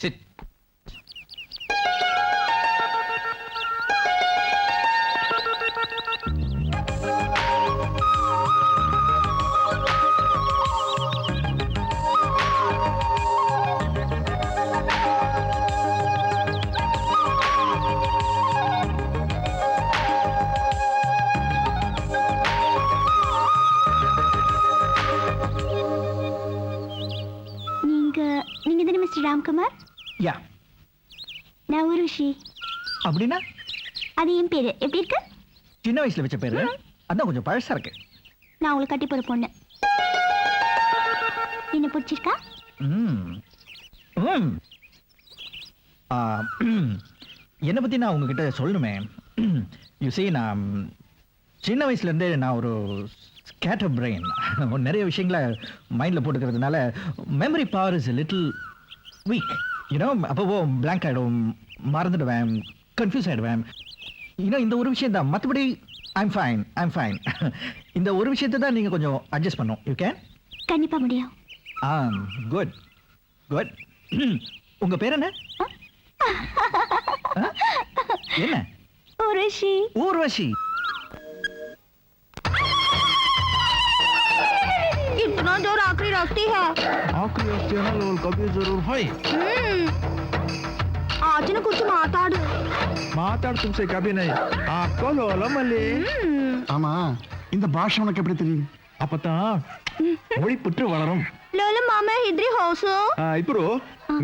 Chit. நீங்க தானே mister Ramkumar? யா. நான் ஊர்வஷி. அப்படின்னா அது என் பேரு. எப்படி இருக்கு? சின்ன வயசுல வச்ச பேரு. அதான் கொஞ்சம் பழசா இருக்கு. நான் உங்களுக்கு கட்டி போற பொண்ணு. என்ன பிடிச்சிருக்கா? என்னை பத்தி நான் உங்ககிட்ட சொல்லணுமே. யூசி, நான் சின்ன வயசுல இருந்தே நான் ஒரு ஸ்கேட்டர் பிரெயின். நிறைய விஷயங்களை மைண்ட்ல போட்டுக்கிறதுனால memory power is little weak. You know, அப்போ பிளாங்க் ஆயிடும், மறந்துடுவேன், கன்ஃபியூஸ் ஆயிடுவேன். இந்த ஒரு விஷயம் தான். மற்றபடி ஐம் ஃபைன். இந்த ஒரு விஷயத்தை தான் நீங்க கொஞ்சம் அட்ஜஸ்ட் பண்ணும். You can. கண்டிப்பா முடியும். குட். உங்க பேர் என்ன? என்ன? ஊர்வஷி. ஊர்வஷி. इतना जोर आखिरी रास्ते है। आखिरी रास्ते है ना, लोल कभी जरूर है। आज ना कुछ माताड़ तुमसे कभी नहीं. आपको लोला मल्ली. ஆமா, இந்த பாஷை உனக்கு எப்படி தெரியும்? அப்பதான் மொழி புற்று வளரும். लोला मामा इधर हो सो. इपरो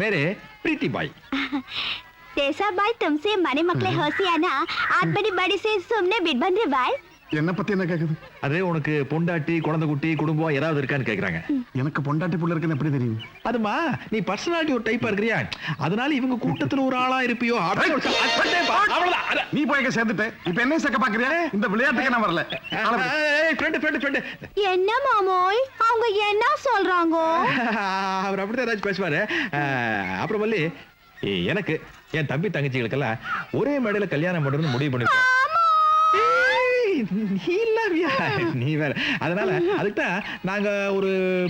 मेरे प्रीति बाई. तेसा बाई तुमसे मने मकले होसियाना आज बड़ी बड़ी से सुमने बिडबंदे बाई. என்ன பத்தி என்ன கேக்குது? அதே உனக்கு பொண்டாட்டி, குழந்தை குட்டி, குடும்பம் ஏதாவது இருக்கான்னு கேக்குறாங்க. எனக்கு பொண்டாட்டி புள்ள இருக்குன்னு எப்படி தெரியும்? அதுமா நீ பர்சனாலிட்டி ஒரு டைப்பா இருக்கிறியா, அதனால இவங்க கூட்டத்துல ஒரு ஆளா இருப்பியோ. நீ போய் சேர்ந்துட்ட, இப்ப என்ன சக்க பாக்குறியா? இந்த விளையாட்டுக்கு நான் வரல. ஃப்ரெண்ட் என்ன மாமோய் அவங்க என்ன சொல்றாங்க? அவர் அப்படிதான் ஏதாச்சும் பேசுவாரு. அப்புறம் வள்ளி, எனக்கு என் தம்பி தங்கச்சிகளுக்கெல்லாம் ஒரே மேடையில கல்யாணம் பண்றதுன்னு முடிவு பண்ணிருக்கோம். நீ வேற. அதனால அதுக்குதான் நாங்க ஒரு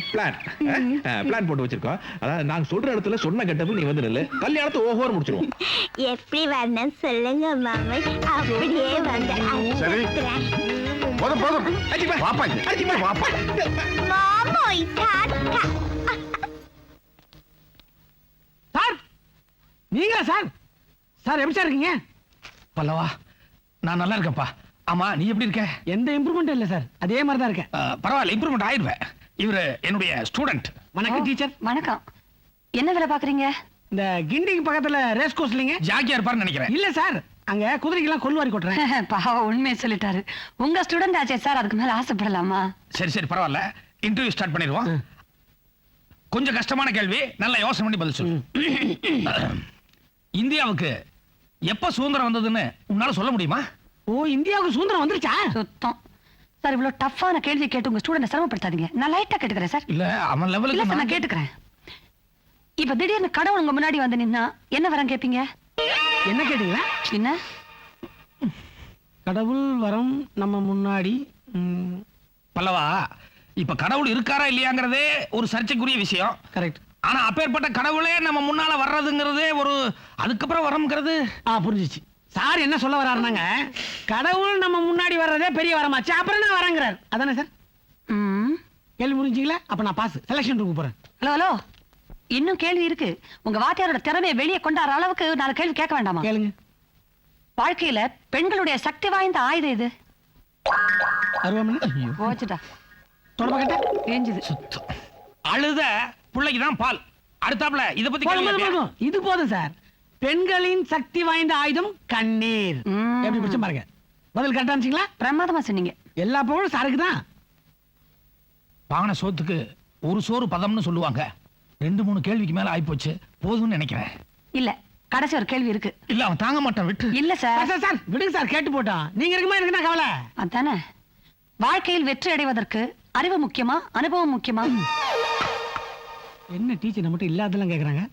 பிளான் போட்டு வச்சிருக்கோம். அதாவது நாங்க சொல்ற இடத்துல சொன்ன கட்டப்புல நீ வந்து நில்லு, கல்யாணத்தை ஓஹோர் முடிச்சிருவோம். எப்படி வரணும் சொல்லுங்க மாமோய், அப்படியே வந்து சரி. போதும் வாப்பா, வாப்பா. மாமோய் டாடா. சார், நீங்களா சார்? சார் எப்படி சார் இருக்கீங்க? பல்லவா, நான் நல்லா இருக்கேன்ப்பா. ஆமா, நீ எப்படி இருக்க? எந்த இம்ப்ரூவ்மெண்ட் இல்ல சார், அதே மாதிரி தான் இருக்கேன். பரவாயில்ல, இம்ப்ரூவ்மெண்ட் ஆயிடுவேன். இவரு என்னுடைய ஸ்டூடெண்ட். வணக்கம் டீச்சர். வணக்கம். என்ன வேலை பாக்குறீங்க? இந்த கிண்டிக்கு பக்கத்துல ரேஸ் கோர்ஸ் இல்லைங்க? ஜாக்கியா இருப்பாருன்னு நினைக்கிறேன். இல்ல சார், அங்க குதிரைக்கெல்லாம் கொல்வாரி கொட்டுறேன். பாவம், உண்மையை சொல்லிட்டாரு. உங்க ஸ்டூடெண்ட் ஆச்சே சார், அதுக்கு மேல ஆசைப்படலாமா? சரி பரவாயில்ல, இன்டர்வியூ ஸ்டார்ட் பண்ணிடுவோம். கொஞ்சம் கஷ்டமான கேள்வி, நல்லா யோசனை பண்ணி பதில் சொல்லு. இந்தியாவுக்கு எப்ப சுதந்திரம் வந்ததுன்னு உன்னால சொல்ல முடியுமா? ஓ, இந்தியாவுக்கு சுதந்திரம் வந்துருச்சா? சுத்தம். சார், இவ்வளவு டஃப்பான கேள்வி கேட்டு உங்க ஸ்டூடெண்ட் சிரமப்படுத்தாதீங்க. நான் லைட்டா கேட்டுக்கிறேன் சார். இல்ல, அவன் லெவலுக்கு நான் கேட்டுக்கிறேன். இப்ப திடீர்னு கடவுள் உங்க முன்னாடி வந்து நின்னா என்ன வரம் கேப்பீங்க? என்ன கேட்டீங்களா? என்ன? கடவுள் வரம் நம்ம முன்னாடி. பல்லவா, இப்ப கடவுள் இருக்காரா இல்லையாங்கிறதே ஒரு சர்ச்சைக்குரிய விஷயம். கரெக்ட். ஆனா அப்பேற்பட்ட கடவுளே நம்ம முன்னால வர்றதுங்கிறதே ஒரு, அதுக்கப்புறம் வரம்ங்கிறது. புரிஞ்சிச்சு. சார் என்ன சொல்ல வர்றாருனாங்க, கடவுள் நம்ம முன்னாடி வர்றதே பெரிய வரமாச்சு, அப்புறம் நான் வரேங்கிறார். அதானே சார்? கேள்வி முடிஞ்சீங்களா? அப்ப நான் பாஸ், செலக்ஷன் ரூமுக்கு போறேன். ஹலோ, இன்னும் கேள்வி இருக்கு. உங்க வாத்தியாரோட திறமையை வெளியே கொண்டாடுற அளவுக்கு 4 கேள்வி கேட்க வேண்டாமா? கேளுங்க. வாழ்க்கையில பெண்களுடைய சக்தி வாய்ந்த ஆயுதம் இது. போச்சுடா, அழுத பிள்ளைக்குதான் பால். அடுத்தாப்புல இத பத்தி இது போதும் சார். பெண்களின் சக்தி வாய்ந்த ஆயுதம் கண்ணீர். எப்படி பிடிச்ச பாருங்க. பதில் கரெக்டா இருந்துச்சுங்களா? பிரமாதமா சொன்னீங்க. எல்லா புகழும் சாருக்கு தான். வாங்கின சோத்துக்கு ஒரு சோறு பதம்னு சொல்லுவாங்க. 2-3 கேள்விக்கு மேல ஆயிப்போச்சு, போதும்னு நினைக்கிறேன். இல்ல, கடைசி ஒரு கேள்வி இருக்கு. இல்ல, அவன் தாங்க மாட்டான், விட்டு. இல்ல சார். சார் விடுங்க சார், கேட்டு போட்டான். நீங்க இருக்குமா எனக்கு என்ன கவலை? அதானே. வாழ்க்கையில் வெற்றி அடைவதற்கு அறிவு முக்கியமா, அனுபவம் முக்கியமா? என்ன டீச்சர் நம்மகிட்ட இல்லாதெல்லாம் கேக்குறாங்க?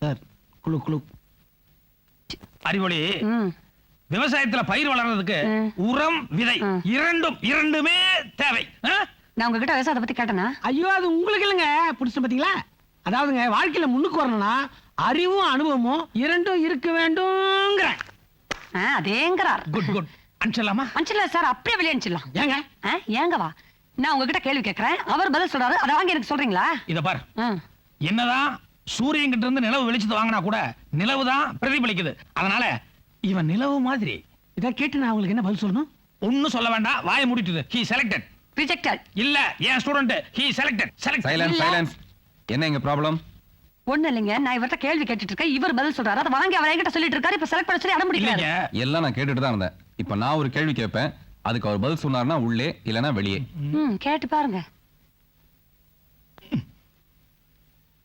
சார், குழு அறிவொளி, விவசாயத்துல பயிர் வளர்றதுக்கு உரம், விதை இரண்டுமே தேவை. நான் உங்ககிட்ட விவசாயத்தை பத்தி கேட்டேனா? ஐயோ, அது உங்களுக்கு இல்லைங்க. பிடிச்ச பாத்தீங்களா? அதாவதுங்க, வாழ்க்கையில முன்னுக்கு வரணும்னா அறிவும் அனுபவமும் இரண்டும் இருக்க வேண்டும்ங்கிற. அதேங்கிறார். Good good. அனுப்பிச்சிடலாமா? அனுப்பிச்சிடல சார், அப்படியே வெளியே அனுப்பிச்சிடலாம். ஏங்க ஏங்கவா? நான் உங்ககிட்ட கேள்வி கேட்கறேன், அவர் பதில் சொல்றாரு, அதை வாங்கி எனக்கு சொல்றீங்களா? இத பார், ஆ. என்னதான் சூரியன் கிட்ட இருந்து நிலவு வெளிச்சத்தை வாங்கினா கூட நிலவு தான் பிரதிபலிக்குது. அதனால இவன் நிலவு மாதிரி. இதை கேட்டு நான் உங்களுக்கு என்ன பதில் சொல்லணும்? ஒண்ணும் சொல்ல வேண்டாம், வாயை மூடிட்டு ஹி செலக்டட். ரிஜெக்டட். இல்ல, என் student he selected. Select. Silence இல்ல. சைலன்ஸ். என்ன இங்க ப்ராப்ளம்? ஒண்ணு இல்லைங்க, நான் இவர்ட்ட கேள்வி கேட்டுட்டு இருக்கேன், இவர் பதில் சொல்றாரு, அதை வாங்கி அவர் என்கிட்ட சொல்லிட்டு இருக்காரு. இப்ப செலக்ட் பண்ண சொல்லி அடம் இல்லைங்க, பிடிக்கிறாரு. எல்லாம் நான் கேட்டுட்டு தான் இருந்தேன். இப்ப நான் ஒரு கேள்வி கேட்பேன், அதுக்கு அவர் பதில் சொன்னார்னா உள்ளே, இல்லனா வெளியே. கேட்டு பாருங்க.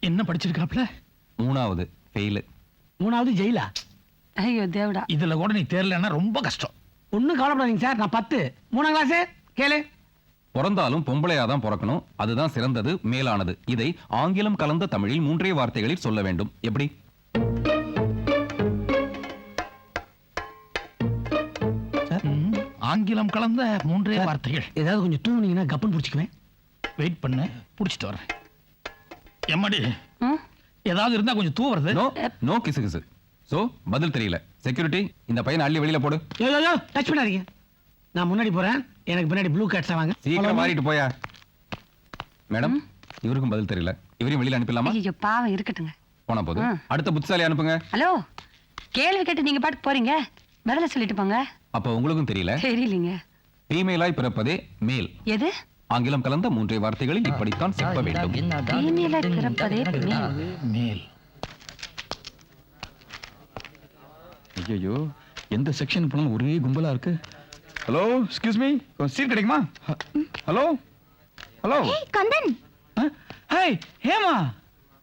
என்ன படிச்சிருக்காப்ல? 3வது ஃபெயில். 3வது ஜெயிலா? ஐயோ தேவடா. இதுல கூட நீ தேர்லன்னா ரொம்ப கஷ்டம். ஒண்ணும் கவலைப்படாதீங்க சார், நான் 10. 3ஆம் கிளாஸ். கேளு. பிறந்தாலும் பொம்பளையா தான் பிறக்கணும், அதுதான் சிறந்தது, மேலானது. இதை ஆங்கிலம் கலந்த தமிழில் 3 வார்த்தைகளில் சொல்ல வேண்டும். எப்படி? ஆங்கிலம் கலந்த 3 வார்த்தைகள். ஏதாவது கொஞ்சம் தூங்குனீங்கன்னா கப்பன் பிடிச்சிக்குவேன். வெயிட் பண்ணு, புடிச்சிட்டு வரேன். எம்மடி, ம்? ஏதாவது இருந்தா கொஞ்சம் தூவுறது. நோ நோ கிசு கிசு. சோ பதில் தெரியல. செக்யூரிட்டி, இந்த பையனை அள்ளி வெளியில போடு. யோ டச் பண்ணாதீங்க. நான் முன்னாடி போறேன், எனக்கு பின்னாடி ப்ளூ கேட்ஸா வாங்க. சீக்கிரம் மாறிட்டு போயா. மேடம், இவருக்கும் பதில் தெரியல. இவரையும் வெளியில அனுப்பிடலாமா? ஐயோ பாவம், இருக்கட்டுங்க. போனா போதும். அடுத்த புத்திசாலி அனுப்புங்க. ஹலோ, கேள்வி கேட்டு நீங்க பாட்டுக்கு போறீங்க, பதில சொல்லிட்டு போங்க. அப்ப உங்களுக்கும் தெரியல. தெரியலீங்க. ஃபீமேலாய் பிறப்பதே மேல். எது? ஆங்கிலம் கலந்த 3 வார்த்தைகளில் இப்படித்தான் சிப்ப வேண்டும். தீமையில பிறப்பதே மேல். மேல். ஐயோ, எந்த செக்ஷன் போனாலும் ஒரே கும்பலா இருக்கு. ஹலோ, எக்ஸ்கியூஸ் மீ, சீட் கிடைக்குமா? Hello hello. ஏய் கந்தன், ஹேய் ஹேமா.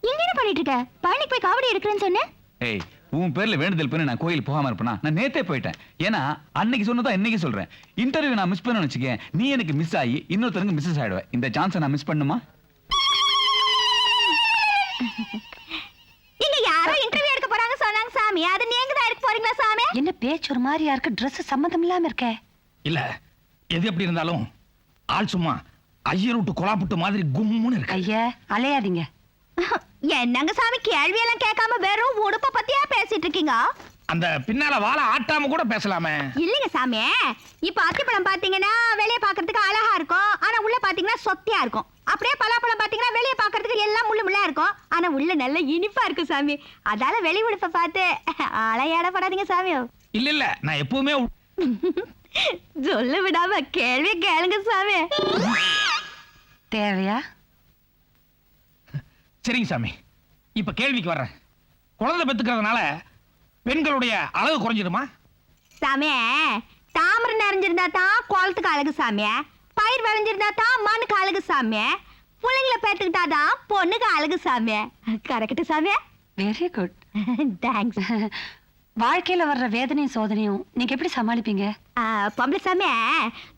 இங்க என்ன பண்ணிட்டு இருக்க? பழனிக்கு போய் காவடி எடுக்கிறேன்னு சொன்னேன். ஏய், உன் பேர்ல வேண்டுதல் பண்ணி நான் கோயில் போகாம இருப்பேனா? நான் நேத்தே போயிட்டேன். ஏன்னா அன்னைக்கு சொன்னதா இன்னைக்கு சொல்றேன். இன்டர்வியூ நான் மிஸ் பண்ணேன்னு வச்சுக்கேன், நீ எனக்கு மிஸ் ஆகி இன்னொருத்தருக்கு மிஸ்ஸஸ் ஆயிடுவேன். இந்த சான்ஸை நான் மிஸ் பண்ணுமா? இங்க யாரோ இன்டர்வியூ எடுக்க போறாங்க சொன்னாங்க சாமி. அது நீங்க தான் எடுக்க போறீங்களா சாமி? என்ன பேச்சு ஒரு மாதிரியா இருக்கு, Dress சம்பந்தம் இல்லாம இருக்கே. இல்ல, எது எப்படி இருந்தாலும் ஆள் சும்மா ஐயர் விட்டு கொலாப்புட்டு மாதிரி கும்முன்னு இருக்கு. ஐயா அலையாதீங்க. என்னங்க சாமி கேள்வி எல்லாம் கேட்காம வெறும் உடுப்ப பத்தியா பேசிட்டு இருக்கீங்க? அந்த பின்னால வாழை ஆட்டாம கூட பேசலாமே. இல்லைங்க சாமி, இப்ப அத்திப்பழம் பாத்தீங்கன்னா வெளிய பாக்குறதுக்கு அழகா இருக்கும், ஆனா உள்ள பாத்தீங்கன்னா சொத்தியா இருக்கும். அப்படியே பலாப்பழம் பாத்தீங்கன்னா வெளிய பாக்குறதுக்கு எல்லாம் முள்ளு முள்ளா இருக்கும், ஆனா உள்ள நல்ல இனிப்பா இருக்கும் சாமி. அதால வெளி உடுப்ப பார்த்து அலையாடப்படாதீங்க சாமி. இல்ல இல்ல, நான் எப்பவுமே சொல்ல விடாம கேள்வி கேளுங்க சாமி. தேவையா? சரிங்க சாமி, இப்ப கேள்விக்கு வர்றேன். குழந்தை பெத்துக்கிறதுனால பெண்களுடைய அழகு குறைஞ்சிடுமா? சாமி, தாமரை நிறைஞ்சிருந்தா தான் குளத்துக்கு அழகு சாமி, பயிர் விளைஞ்சிருந்தா தான் மண்ணுக்கு அழகு சாமி, பிள்ளைங்களை பெற்றுக்கிட்டாதான் பொண்ணுக்கு அழகு சாமி. கரெக்ட் சாமி? Very good. தேங்க்ஸ். வாழ்க்கையில வர்ற வேதனையும் சோதனையும் நீங்க எப்படி சமாளிப்பீங்க? பொம்பளை சாமி,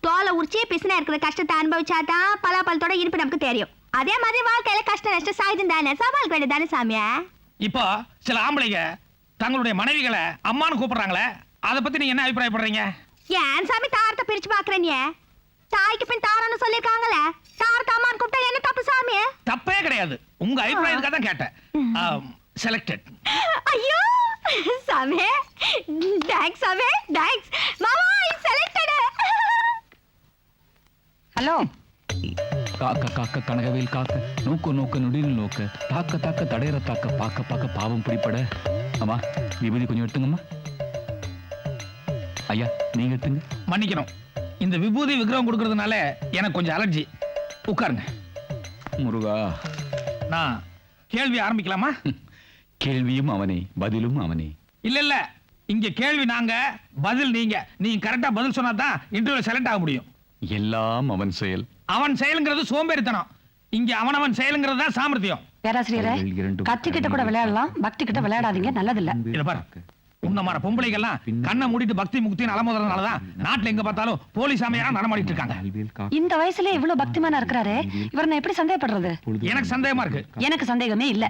தோலை உரிச்சி பிசினா இருக்கிற கஷ்டத்தை அனுபவிச்சாதான் பலாப்பழத்தோட இனிப்பு நமக்கு தெரியும். அதே மாதிரி வாழ்க்கையில கஷ்ட நஷ்டம் சாயுதம் தானே, சமாளிக்க வேண்டியது தானே சாமியா? இப்போ சில ஆம்பளைங்க தங்களுடைய மனைவிகளை அம்மான்னு கூப்பிடுறாங்களே, அதை பத்தி நீங்க என்ன அபிப்பிராயப்படுறீங்க? ஏன் சாமி தாரத்தை பிரிச்சு பாக்குறீங்க? தாய்க்கு பின் தாரன்னு சொல்லிருக்காங்களே, தாரத்தை அம்மான்னு கூப்பிட்டா என்ன தப்பு சாமி? தப்பே கிடையாது, உங்க அபிப்பிராயத்துக்காக தான் கேட்டேன். செலக்டட். ஐயோ சாமி, தேங்க்ஸ் சாமி, தேங்க்ஸ். மாமா இஸ் செலக்டட். ஹலோ, காக்க காக்க கனகவேல் காக்க, நோக்க நோக்க நொடியில் நோக்க, தாக்க தாக்க தடையற தாக்க, பாக்க பாக்க பாவம் பிடிப்பட. அம்மா, விபூதி கொஞ்சம் எடுத்துங்கம்மா. ஐயா, நீங்க எடுத்துங்க. மன்னிக்கணும், இந்த விபூதி விக்கிரகம் கொடுக்கறதுனால எனக்கு கொஞ்சம் அலர்ஜி. உட்காருங்க. முருகா, நான் கேள்வி ஆரம்பிக்கலாமா? கேள்வியும் அவனே, பதிலும் அவனே. இல்ல இல்ல, இங்க கேள்வி நாங்க, பதில் நீங்க. நீங்க கரெக்டா பதில் சொன்னா தான் இன்டர்வியூ செலக்ட் ஆக முடியும். எல்லாம் அவன் செயல். அவன் செயல்ங்கிறது சோம்பேறித்தனம், இங்க அவனவன் செயல்ங்கிறது தான் சாமர்த்தியம். பேராசிரியரே, கத்தி கிட்ட கூட விளையாடலாம், பக்தி கிட்ட விளையாடாதீங்க, நல்லதில்ல. இத பாரு, உன்னமான பொம்பளைகள்லாம் கண்ணை மூடிட்டு பக்தி முக்தின்னு அலமோதுறதுனாலதான் நாட்டுல எங்க பார்த்தாலும் போலீஸ் அமையாரா நடமாடிட்டு இருக்காங்க. இந்த வயசுல இவ்வளவு பக்திமானா இருக்கிறாரு, இவர் நான் எப்படி சந்தேகப்படுறது? எனக்கு சந்தேகமா இருக்கு. எனக்கு சந்தேகமே இல்ல.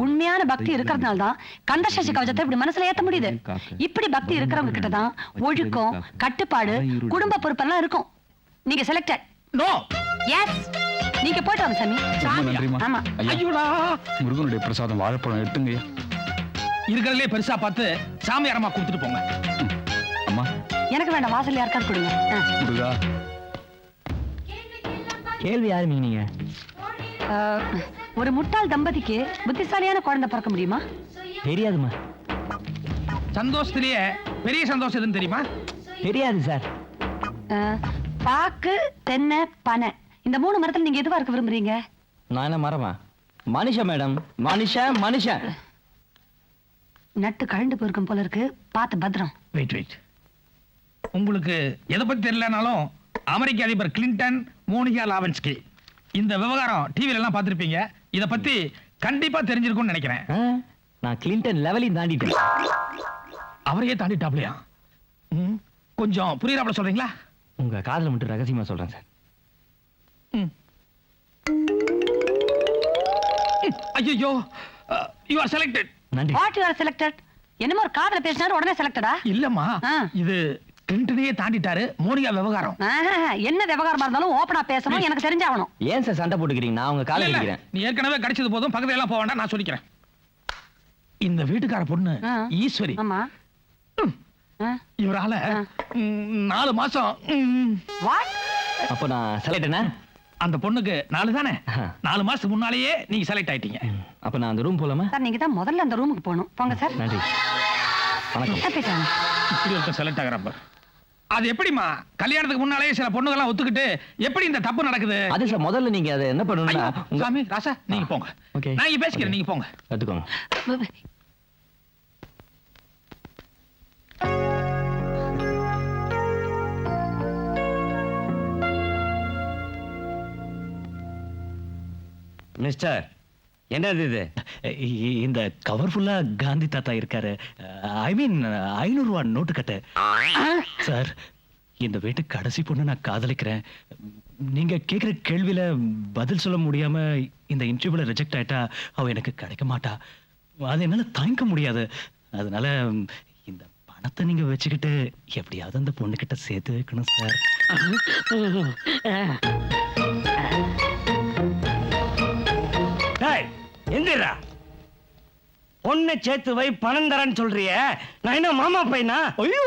உண்மையான பக்தி இருக்கிறதுனால தான் கந்த சஷ்டி கவசத்தை இப்படி மனசுல ஏத்த முடியுது. இப்படி பக்தி இருக்கிறவங்க கிட்ட தான் ஒழுக்கம், கட்டுப்பாடு, குடும்ப பொறுப்பெல்லாம் இருக்கும். நீங்க செலக்டட். நோ. எஸ், நீங்க போயிட்டு வாங்க சாமி. ரொம்ப நன்றிம்மா. ஆமா. ஐயா, ஐயோடா, முருகனுடைய பிரசாதம் வாழைப்பழம் எடுத்துங்க. இருக்கிறதுலே பெருசா பார்த்து சாமியாரமா கொடுத்துட்டு போங்க. அம்மா எனக்கு வேண்டாம், வாசல் யாருக்காவது கொடுங்க. முருகா. கேள்வி யாருமீங்க நீங்க? ஒரு முட்டாள் தம்பதிக்கு புத்திசாலியான குழந்தை பிறக்க முடியுமா? தெரியாதுமா. சந்தோஷத்திலேயே பெரிய சந்தோஷம் எதுன்னு தெரியுமா? தெரியாது சார். பாக்கு, தென்னை, பனை, இந்த 3 மரத்துல நீங்க எதுவா இருக்க விரும்புறீங்க? நான் என்ன மரமா? மனுஷன் மேடம், மனுஷன் மனுஷன். நட்டு கழண்டு போயிருக்கும் போல இருக்கு, பார்த்து பத்திரம். வெயிட். உங்களுக்கு எதை பத்தி தெரியலனாலும் அமெரிக்க அதிபர் கிளின்டன், மோனிகா லாவன்ஸ்கி இந்த விவகாரம் டிவில எல்லாம் பார்த்திருப்பீங்க. இத பத்தி கண்டிப்பா தெரிஞ்சிருக்கும்னு நினைக்கிறேன். நான் கிளின்டன் லெவலையும் தாண்டிட்டேன். அவரையே தாண்டிட்டாப்லையா? கொஞ்சம் புரியுறாப்ல சொல்றீங்களா? உங்க காதல மட்டும் ரகசியமா சொல்றேன் சார். ஐயோ, யூ ஆர் செலக்டட். நன்றி. What you are selected? என்னமோ ஒரு காதல பேசினாரு உடனே செலக்டடா? இல்லம்மா, இது கிளின்டனையே தாண்டிட்டாரு. மோனிகா விவகாரம். என்ன விவகாரமா இருந்தாலும் ஓபனா பேசணும், எனக்கு தெரிஞ்சாகணும். ஏன் சார் சண்டை போட்டுக்கிறீங்க? நான் உங்க காலை அடிக்கிறேன். நீ ஏற்கனவே கிடைச்சது போதும், பக்கத்துல எல்லாம் போக வேண்டாம், நான் சொல்லிக்கிறேன். இந்த வீட்டுக்கார பொண்ணு ஈஸ்வரி. ஆமா. இவரால 4 மாசம். வாட்? அப்ப நான் செலக்டனா? அந்த பொண்ணுக்கு 4 தானே? 4 மாசத்துக்கு முன்னாலேயே நீங்க செலக்ட் ஆயிட்டீங்க. அப்ப நான் அந்த ரூம் போலாமா? சார் நீங்க தான் முதல்ல அந்த ரூமுக்கு போகணும். போங்க சார். நன்றி. வணக்கம். இப்படி ஒருத்தர் செலக்ட் ஆகிறப்ப அது எப்படிமா? கல்யாணத்துக்கு முன்னாலேயே சில பொண்ணுங்கெல்லாம் ஒத்துக்கிட்டு எப்படி இந்த தப்பு நடக்குது? அது சார் முதல்ல நீங்க அதை என்ன பண்ணணும்னா சாமி ராசா நீங்க போங்க. ஓகே. நான் இங்க பேசிக்கிறேன், நீங்க போங்க. கத்துக்கோங்க. மிஸ்டர், என்னது இது? இந்த கவர் ஃபுல்லா காந்தி தாத்தா இருக்காரு. ஐ மீன் 500 ரூபா நோட்டு கட்டு. சார், இந்த வீட்டு கடைசி பொண்ணு நான் காதலிக்கிறேன். நீங்க கேக்குற கேள்வியில பதில் சொல்ல முடியாம இந்த இன்டர்வியூல ரிஜெக்ட் ஆயிட்டா அவ எனக்கு கிடைக்க மாட்டா. அது என்னால தாங்கிக்க முடியாது. அதனால இந்த பணத்தை நீங்க வச்சுக்கிட்டு எப்படியாவது அந்த பொண்ணு கிட்ட சேர்த்து வைக்கணும் சார். எந்திரா, பொண்ணை சேர்த்து வை, பணம் தரேன்னு சொல்றிய. நான் என்ன மாமா பையனா? ஐயோ,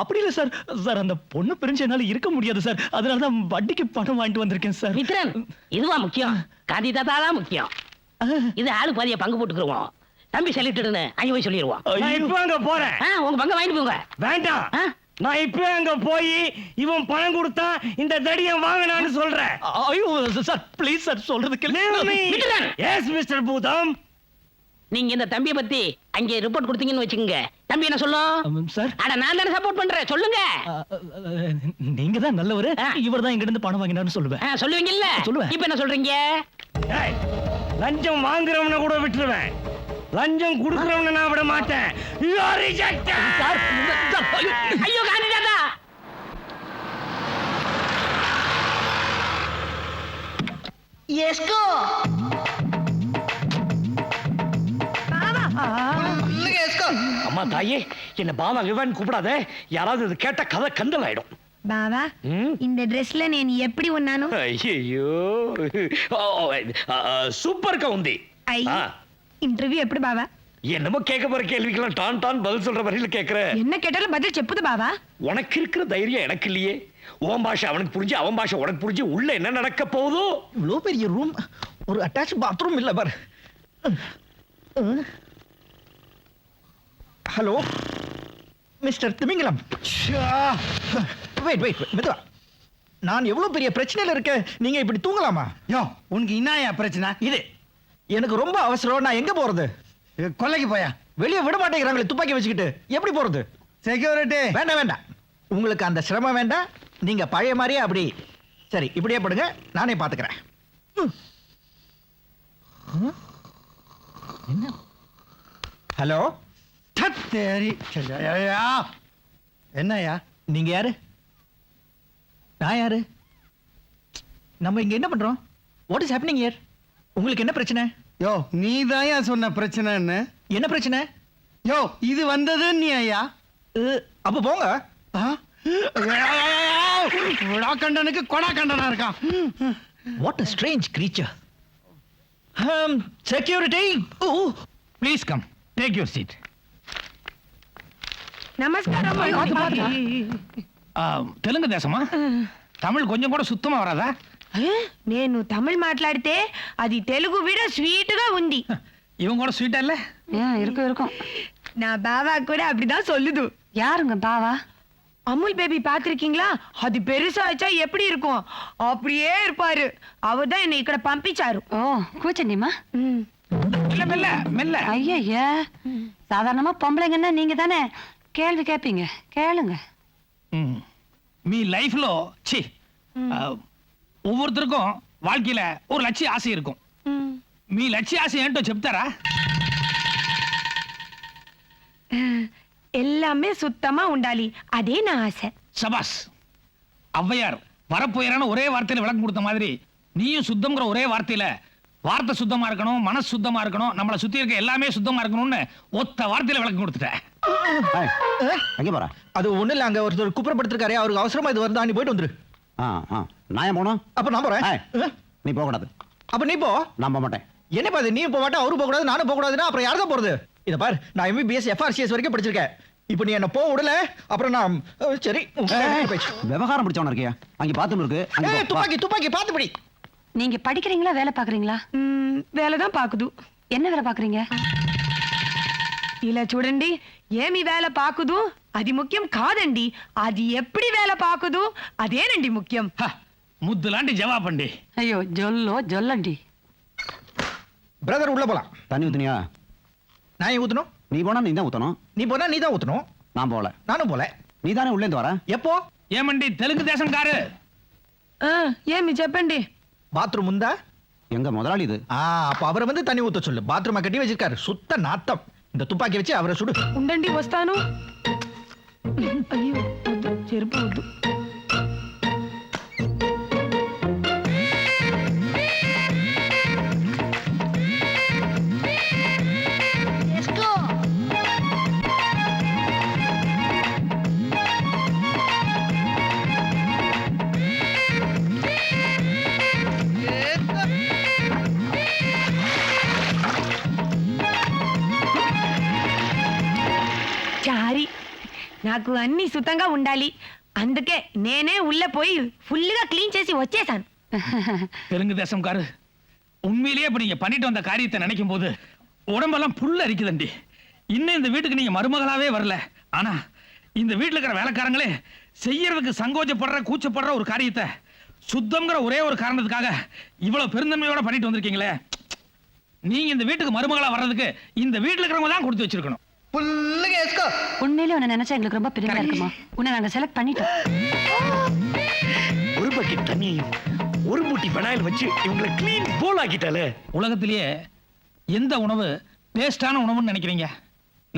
அப்படி இல்ல சார். சார், அந்த பொண்ணு பிரிஞ்சு என்னால இருக்க முடியாது சார். அதனாலதான் வட்டிக்கு பணம் வாங்கிட்டு வந்திருக்கேன் சார். மித்ரன், இதுவா முக்கியம்? காந்தி தாத்தா தான் முக்கியம். இது ஆளு பாதிய பங்கு போட்டுக்குருவோம். தம்பி செலுத்துடுன்னு அங்க போய் சொல்லிடுவோம். நான் இப்ப அங்க போறேன். உங்க பங்கு வாங்கிட்டு போங்க. வேண்டாம், நான் இப்ப அங்க போய் இவன் பணம் கொடுத்தா இந்த தடியை வாங்கினான்னு சொல்றேன். ஐயோ சார், ப்ளீஸ் சார், சொல்றது மித்ரன். எஸ் மிஸ்டர் பூதம். நீங்க இந்த தம்பியை பத்தி அங்கே ரிப்போர்ட் கொடுத்தீங்கன்னு வச்சுக்கோங்க, தம்பி என்ன சொல்லும்? சார், அட நான் தானே சப்போர்ட் பண்றேன், சொல்லுங்க. நீங்க தான் நல்லவரு, இவர் தான் எங்கிட்ட இருந்து பணம் வாங்கினார்னு சொல்லுவேன். சொல்லுவீங்கல்ல? சொல்லுவேன். இப்ப என்ன சொல்றீங்க? லஞ்சம் வாங்குறவன கூட விட்டுருவேன், லஞ்சம் கொடுக்கறவன நான் விட மாட்டேன். You are rejected. ஐயோ காந்தி தாத்தா. எஸ்கோ அம்மா தாயே, என்ன பாவா இவன் கூப்பிடாத. யாராவது இது கேட்ட கதை கந்தல் ஆயிடும். బావా இந்த డ్రెస్ல నేను ఎప్పుడు ఉన్నాను? అయ్యో సూపర్ గా ఉంది. ఇంటర్వ్యూ ఎప్పుడు బావా? என்னமோ கேட்க போற கேள்விக்கெல்லாம் டான் டான் பதில் சொல்ற வரையில கேக்குற. என்ன கேட்டாலும் பதில் చెప్పుது బావా. உனக்கு இருக்கிற தைரியம் எனக்கு இல்லையே. உன் பாஷை அவனுக்கு புரிஞ்சு, அவன் பாஷை உனக்கு புரிஞ்சு, உள்ள என்ன நடக்க போகுதோ? இவ்வளோ பெரிய ரூம், ஒரு அட்டாச் பாத்ரூம் இல்ல பாரு. ஹலோ மிஸ்டர் திமிங்கலம். வெயிட் வெயிட் மெதுவா. நான் எவ்வளவு பெரிய பிரச்சனையில இருக்கேன், நீங்க இப்படி தூங்கலாமா? யோ, உனக்கு என்னயா பிரச்சனை? இது எனக்கு ரொம்ப அவசரம். நான் எங்க போறது? கொல்லைக்கு போயா? வெளியே விட மாட்டேங்கிறாங்களே துப்பாக்கி வச்சுக்கிட்டு, எப்படி போறது? செக்யூரிட்டி. வேண்டாம் வேண்டாம், உங்களுக்கு அந்த சிரமம் வேண்டாம். நீங்க பழைய மாதிரியே அப்படி சரி இப்படியே படுங்க, நானே பாத்துக்கிறேன். என்ன? ஹலோ, என்னயா? நீங்க யாரு? நான் யாரு? நம்ம இங்க என்ன பண்றோம்? What is happening here? உங்களுக்கு என்ன பிரச்சனை? யோ, நீ தான்யா சொன்ன பிரச்சனைன்னு. என்ன பிரச்சனை? யோ, இது வந்தது நீ ஐயா. அப்ப போங்க. கண்டனுக்கு கொடா கண்டனா இருக்கான். What a strange creature. Security. Please come, take your seat. நமஸ்காரம். தெலுங்கு தேசமா? தமிழ் கொஞ்சம் கூட சுத்தமா வராதா? నేను తమిళ్ మాట్లాడితే అది తెలుగు విడ స్వీట్ గా ఉంది. இவங்க கூட ஸ்வீட்டா இல்ல? இருக்கும் இருக்கும். నా బావా కూడా அப்படிதான் சொல்லுது. யாருங்க பாவா? அமுல் பேபி பாத்திருக்கீங்களா? அது பெருசாச்சா எப்படி இருக்கும்? அப்படியே இருப்பாரு. அவர்தான் என்னை ఇక్కడ పంపించారు. ஓ கூச்சண்டிமா? மெல்ல மெல்ல மெல்ல. ஐயா சாதாரணமா பொம்பளைங்கன்னா நீங்க தானே கேள்வி கேட்பீங்க, கேளுங்க. మీ లైఫ్ లో ఛీ ఒవ్వొరుతరుக்கும் வாழ்க்கையில ஒரு லட்சிய ஆசை இருக்கும். మీ లட்சிய ఆశ ఏంటో చెప్తారా? எல்லாமே சுத்தமா ఉండాలి. అదే నా ఆశ. சபாஸ். ஔவையார் வரப்போயிரான ஒரே வார்த்தையில விளக்கம் கொடுத்த மாதிரி நீயும் சுத்தம்ங்கிற ஒரே வார்த்தையில வார்த்தை சுத்தமா இருக்கணும், மனசு சுத்தமா இருக்கணும், நம்மளை சுத்தி இருக்க எல்லாமே சுத்தமா இருக்கணும்னு ஒத்த வார்த்தையில விளக்கம் கொடுத்துட்டேன். அங்கே போறா. அது ஒண்ணு இல்ல, அங்க ஒருத்தர் குப்புறப்படுத்திருக்காரு, அவருக்கு அவசரமா இது வருதா, நீ போயிட்டு வந்துரு. நான் ஏன் போனோம்? அப்ப நான் போறேன். நீ போக கூடாது. அப்ப நீ போ. நான் போக மாட்டேன். என்ன பாது, நீ போக மாட்டே, அவரு போக கூடாது, நானும் போக கூடாதுன்னா அப்புறம் யார் தான் போறது? இத பாரு, நான் MBBS FRCS வரைக்கும் படிச்சிருக்கேன். இப்போ நீ என்ன போக விடல, அப்புறம் நான் சரி விவகாரம் பிடிச்சவன இருக்கியா? அங்க பாத்தும் இருக்கு. துப்பாக்கி துப்பாக்கி பாத்து படி. நீங்க படிக்கிறீங்களா வேலை பாக்குறீங்களா? వేల தான் పాకుదు. என்ன வேலை பாக்குறீங்க? ఇలా చూడండి, ఏమి వేల పాకుదు అది ముఖ్యం కాదండి, అది ఎప్పుడు వేల పాకుదు అదేనండి ముఖ్యం. முத்து லாண்டி ஜவாப் பண்ணி. ஐயோ ஜொல்லண்டி. பிரதர் உள்ள போலாம். தண்ணி ஊத்துனியா? நான் ஏன் ஊத்தணும்? நீ போனா நீ தான் ஊத்தணும். நீ போனா நீ தான் ஊத்தணும். நான் போல. நானும் போல. நீ தானே உள்ளே இருந்து வர. எப்போ? ஏமண்டி தெலுங்கு தேசம் காரு. ఏమి చెప్పండి. பாத்ரூம் உண்டா? எங்க முதலாளி இது? அப்ப அவரை வந்து தண்ணி ஊத்த சொல்லு. பாத்ரூம் கட்டி வச்சிருக்காரு, சுத்த நாத்தம். இந்த துப்பாக்கி வச்சு அவரை சுடு. ఉండండి వస్తాను. అయ్యో వద్దు, చెరుపు వద్దు. చారి, నాకు అన్ని సుతంగా ఉండాలి, అందుకే నేనే ఉள்ள పోయి ఫుల్గా క్లీన్ చేసి వచ్చేసాను. தெலுங்கு தேசம் காரு, உண்மையிலேயே இப்ப நீங்க பண்ணிட்டு வந்த காரியத்தை நினைக்கும் போது உடம்பெல்லாம் புல்ல அரிக்குதண்டி. இன்னும் இந்த வீட்டுக்கு நீங்க மருமகளாவே வரல, ஆனா இந்த வீட்டுல இருக்கிற வேலைக்காரங்களே செய்யறதுக்கு சங்கோஜப்படுற கூச்சப்படுற ஒரு காரியத்தை சுத்தம்ங்கிற ஒரே ஒரு காரணத்துக்காக இவ்வளவு பெருந்தன்மையோட பண்ணிட்டு வந்திருக்கீங்களே. நீங்க இந்த வீட்டுக்கு மருமகளா வர்றதுக்கு இந்த வீட்டுல இருக்கிறவங்க தான் கொடுத்து வச்சிருக்கணும். உண்மையிலே உன்னை நினைச்சா எங்களுக்கு ரொம்ப பெருமையா இருக்குமா. உன்னை நாங்க செலக்ட் பண்ணிட்டோம். ஒரு பக்கெட் தண்ணியும் ஒரு மூட்டி பெனாயில் வச்சு இவங்களை கிளீன் போல் ஆக்கிட்டாலே. உலகத்திலேயே எந்த உணவு டேஸ்டான உணவுன்னு நினைக்கிறீங்க?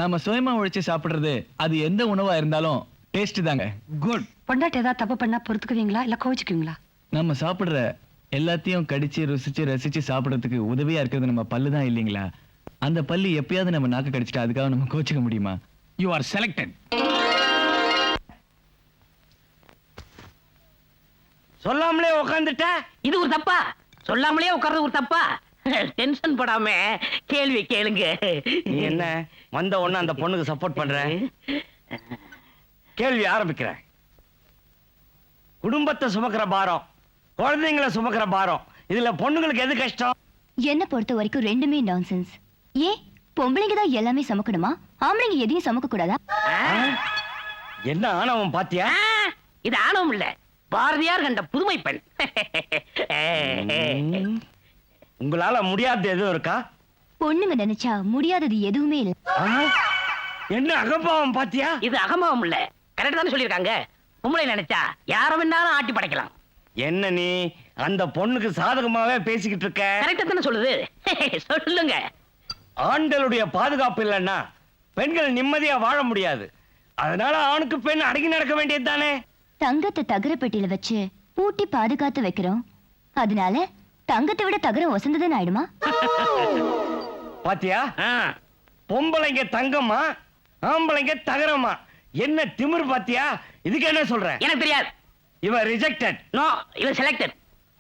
நாம சுயமா உழைச்சு சாப்பிடுறது அது எந்த உணவா இருந்தாலும் டேஸ்ட் தாங்க. குட். பொண்டாட்டி ஏதாவது தப்பு பண்ணா பொறுத்துக்குவீங்களா இல்ல கோவிச்சுக்குவீங்களா? நம்ம சாப்பிடுற எல்லாத்தையும் கடிச்சு ருசிச்சு ரசிச்சு சாப்பிடுறதுக்கு உதவியா இருக்கிறது நம்ம பல்லு தான் இல்லைங்களா? அந்த பல்லு எப்பயாவது நம்ம நாக்கு கடிச்சிட்டா அதுக்காக நம்ம கோச்சிக்க முடியுமா? You are selected. சொல்லாமலே உட்காந்துட்ட. இது ஒரு தப்பா? சொல்லாமலே உட்கார்றது ஒரு தப்பா? டென்ஷன் படாம கேள்வி கேளுங்க. நீ என்ன வந்த உடனே அந்த பொண்ணுக்கு சப்போர்ட் பண்ற? கேள்வி ஆரம்பிக்கிற. குடும்பத்தை சுமக்கிற பாரம், குழந்தைங்களை சுமக்கிற பாரம், இதுல பொண்ணுங்களுக்கு எது கஷ்டம்? என்ன பொறுத்த வரைக்கும் ரெண்டுமே நான்சென்ஸ். ஏன் பொம்பளைங்க தான் எல்லாமே சமக்கணுமா? ஆம்பளைங்க எதையும் சமக்க கூடாதா? என்ன ஆணவம் பாத்தியா? இது ஆணவம் இல்ல, பாரதியார் கண்ட புதுமை பெண். உங்களால முடியாதது எதுவும் இருக்கா? பொண்ணுங்க நினைச்சா முடியாதது எதுவுமே இல்ல. என்ன அகம்பாவம் பாத்தியா? இது அகம்பாவம் இல்ல, கரெக்ட் தானே சொல்லிருக்காங்க. பொம்பளை நினைச்சா யார வேணாலும் ஆட்டி படைக்கலாம். என்ன நீ அந்த பொண்ணுக்கு சாதகமாவே பேசிக்கிட்டு இருக்க? கரெக்டா தானே சொல்லுது. சொல்லுங்க. ஆண்களுடைய பாதுகாப்பு இல்லைன்னா பெண்கள் நிம்மதியா வாழ முடியாது. அதனால ஆணுக்கு பெண் அடங்கி நடக்க வேண்டியது தானே. தங்கத்தை தகர பெட்டியில வச்சு பூட்டி பாதுகாத்து வைக்கிறோம், அதனால தங்கத்தை விட தகரம் வசந்ததுன்னு ஆயிடுமா? பாத்தியா, பொம்பளைங்க தங்கம்மா, ஆம்பளைங்க தகரமா. என்ன திமிர் பாத்தியா? இதுக்கு என்ன சொல்ற? எனக்கு தெரியாது. இவன் ரிஜெக்டட். நோ, இவன் செலக்டட்.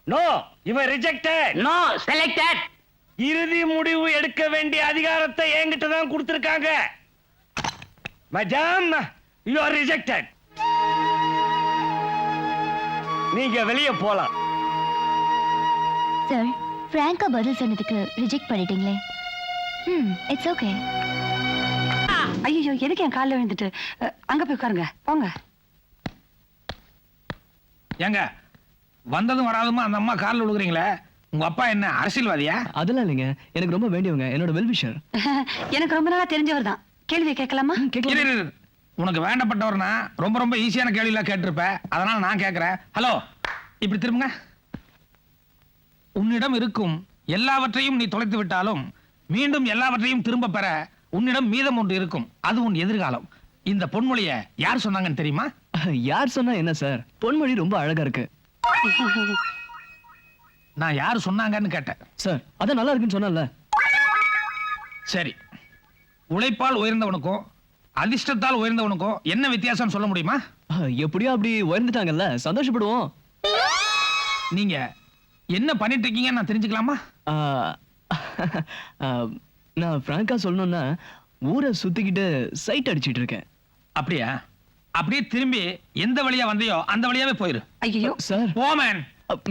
நோ, இவன் ரிஜெக்டட். No, selected. இறுதி முடிவு எடுக்க வேண்டிய அதிகாரத்தை என்கிட்ட தான் கொடுத்திருக்காங்க. Madam, you are rejected. நீங்க வெளியே போலாம். சார், பிராங்கா பதில் சொன்னதுக்கு ரிஜெக்ட் பண்ணிட்டீங்களே. It's okay. ஐயோ எதுக்கு என் காலில் விழுந்துட்டு? அங்க போய் உட்காருங்க போங்க. ஏங்க வந்ததும் வராதுமா அந்த அம்மா காலில் விழுகுறீங்களே, உங்க அப்பா என்ன அரசியல்வாதியா? அதெல்லாம் இல்லைங்க, எனக்கு ரொம்ப வேண்டியவங்க, என்னோட வெல்விஷர். எனக்கு ரொம்ப நாளா தெரிஞ்சவர் தான். கேள்வி கேட்கலாமா? இரு, இரு, இரு. உனக்கு வேண்டப்பட்டவர்னா ரொம்ப ரொம்ப ஈஸியான கேள்வி எல்லாம் கேட்டிருப்ப, அதனால நான் கேட்கிறேன். ஹலோ, இப்படி திரும்புங்க. உன்னிடம் இருக்கும் எல்லாவற்றையும் நீ தொலைத்து விட்டாலும் மீண்டும் எல்லாவற்றையும் திரும்ப பெற உன்னிடம் மீதம் ஒன்று இருக்கும், அது உன் எதிர்காலம். இந்த பொன்மொழியை யார் சொன்னாங்கன்னு தெரியுமா? யார் சொன்னா என்ன சார், பொன்மொழி ரொம்ப அழகா இருக்கு. நான் யார் சொன்னாங்கன்னு கேட்டேன் சார். அதான் நல்லா இருக்குன்னு சொன்னல. சரி, உழைப்பால் உயர்ந்தவனுக்கும் அதிர்ஷ்டத்தால் உயர்ந்தவனுக்கும் என்ன வித்தியாசம் சொல்ல முடியுமா? எப்படியோ அப்படி உயர்ந்துட்டாங்கல்ல, சந்தோஷப்படுவோம். நீங்க என்ன பண்ணிட்டு இருக்கீங்கன்னு நான் தெரிஞ்சுக்கலாமா? நான் பிராங்கா சொல்லணும்னா ஊரை சுத்திக்கிட்டு சைட் அடிச்சிட்டு இருக்கேன். அப்படியா? அப்படியே திரும்பி எந்த வழியா வந்தியோ அந்த வழியாவே போயிரு. ஐயோ சார். போமேன்.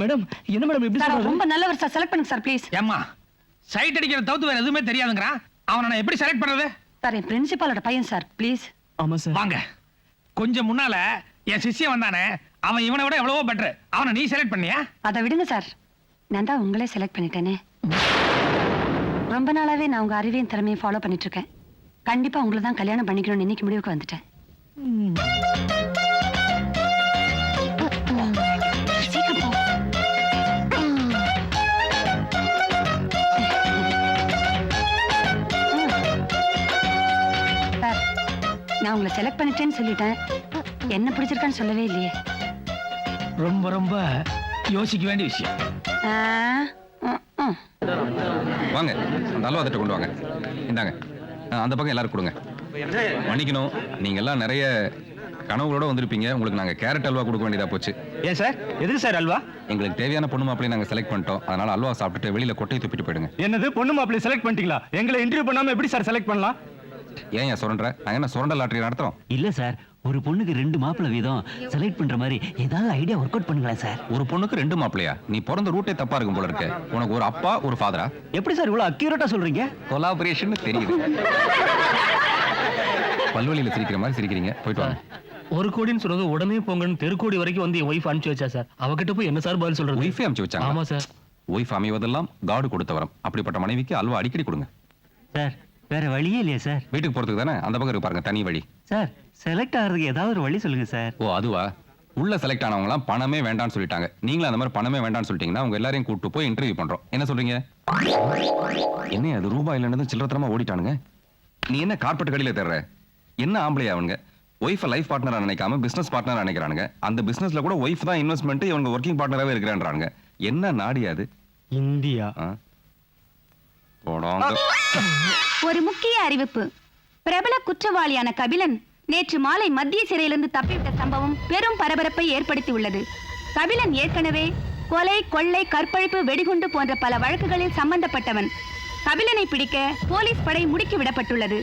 மேடம், என்ன மேடம் இப்படி சார், சொல்றீங்க? ரொம்ப நல்லவர் சார், செலக்ட் பண்ணுங்க சார் ப்ளீஸ். ஏம்மா, சைட் அடிக்கிற தவிர்த்து வேற எதுவுமே தெரியாதுங்கறான், அவனை நான் எப்படி செலக்ட் பண்றது? சார், என் பிரின்சிபாலோட பையன் சார், ப்ளீஸ். ஆமா சார். வாங்க. கொஞ்சம் முன்னால என் சிஷ்யன் வந்தானே, அவன் இவனை விட எவ்வளவோ பெட்டர். அவனை நீ செலக்ட் பண்ணியா? அதை விடுங்க சார், நான் தான் உங்களே செலக்ட் பண்ணிட்டேனே. ரொம்ப நாளாவே நான் உங்க அறிவையும் திறமையும் ஃபாலோ பண்ணிட்டு இருக்கேன். கண்டிப்பா உங்களை தான் கல்யாணம் பண்ணிக்கணும்னு இன்னைக்கு முடிவுக்கு வந்துட்டேன். சீக்கிரம் போ. சார், நான் உங்களை செலக்ட் பண்ணிட்டேன்னு சொல்லிட்டேன், என்ன பிடிச்சிருக்கான்னு சொல்லவே இல்லையே. ரொம்ப ரொம்ப யோசிக்க வேண்டிய விஷயம். வாங்க, அந்த அல்வா தட்டை கொண்டு வாங்க. இந்தாங்க, அந்த பக்கம் எல்லாரும் கொடுங்க. மன்னிக்கணும், நீங்க எல்லாம் நிறைய கனவுகளோட வந்திருப்பீங்க. உங்களுக்கு நாங்க கேரட் அல்வா கொடுக்க வேண்டியதா போச்சு. ஏன் சார், எதுக்கு சார் அல்வா? எங்களுக்கு தேவையான பொண்ணு மாப்பிளையை நாங்க செலக்ட் பண்ணிட்டோம். அதனால அல்வா சாப்பிட்டுட்டு வெளியில கொட்டையை துப்பிட்டு போயிடுங்க. என்னது, பொண்ணு மாப்பிள்ளை செலக்ட் பண்ணிட்டீங்களா? எங்களை இன்டர்வியூ பண்ணாம எப்படி சார் செலக்ட் பண்ணலாம்? ஏன் சுரண்ட? நாங்க என்ன சுரண்ட லாட்டரி நடத்துறோம்? இல்ல சார், ஒரு பொண்ணுக்கு 2 மாப்பிள்ளை வீதம் செலக்ட் பண்ற மாதிரி ஏதாவது ஐடியா ஒர்க் அவுட் பண்ணுங்களேன் சார். ஒரு பொண்ணுக்கு 2 மாப்பிள்ளையா? நீ பிறந்த ரூட்டே தப்பா இருக்கும் போல இருக்கு. உனக்கு ஒரு அப்பா ஒரு ஃபாதரா? எப்படி சார் இவ்வளவு அக்யூரேட்டா சொல்றீங்க? கொலாபரேஷன் தெரியுது. பல்வழியில சிரிக்கிற மாதிரி சிரிக்கிறீங்க. போயிட்டு வாங்க. 1 கோடின்னு சொல்றது உடனே போங்கன்னு தெருக்கோடி வரைக்கும் வந்து என் ஒய்ஃப் அனுப்பிச்சு வச்சா சார். அவகிட்ட போய் என்ன சார் பதில் சொல்றது? ஒய்ஃபே அனுப்பிச்சு வச்சாங்க. ஆமா சார். ஒய்ஃப் அமைவதெல்லாம் காடு கொடுத்த வரம். அப்படிப்பட்ட மனைவிக்கு அல்வா அடிக்கடி கொடுங்க சார். வேற வழியே இல்லையா சார்? வீட்டுக்கு போறதுக்கு தானே அந்த பக்கம் இருக்கு பாருங்க, தனி வழி. சார், செலக்ட் ஆகிறதுக்கு ஏதாவது ஒரு வழி சொல்லுங்க சார். ஓ அதுவா? உள்ள செலக்ட் ஆனவங்கலாம் பணமே வேண்டாம்னு சொல்லிட்டாங்க. நீங்களும் அந்த மாதிரி பணமே வேண்டாம்னு சொல்லிட்டீங்கன்னா உங்க எல்லாரையும் கூப்பிட்டு போய் இன்டர்வியூ பண்றோம். என்ன சொல்றீங்க? என்ன அது, ரூபாய் இல்லைன்னு சில்லறத்தனமா ஓடிட்டானுங்க. நீ என்ன கார்பெட் கடையில தேடுற? என்ன ஆம்பளையா அவனுங்க? ஒய்ஃபை லைஃப் பார்ட்னரா நினைக்காம பிசினஸ் பார்ட்னரா நினைக்கிறானுங்க. அந்த பிசினஸ்ல கூட ஒய்ஃப் தான் இன்வெஸ்ட்மெண்ட், இவங்க ஒர்க்கிங் பார்ட்னராவே இருக்கிறான்றாங்க. என்ன நாடியா அது? இந்தியா. ஒரு முக்கிய அறிவிப்பு. பிரபல குற்றவாளியான கபிலன் நேற்று மாலை மத்திய சிறையிலிருந்து தப்பிவிட்ட சம்பவம் பெரும் பரபரப்பை ஏற்படுத்தி உள்ளது. கபிலன் ஏற்கனவே கொலை, கொள்ளை, கற்பழிப்பு, வெடிகுண்டு போன்ற பல வழக்குகளில் சம்பந்தப்பட்டவன். கபிலனை பிடிக்க போலீஸ் படை முடுக்கி விடப்பட்டுள்ளது.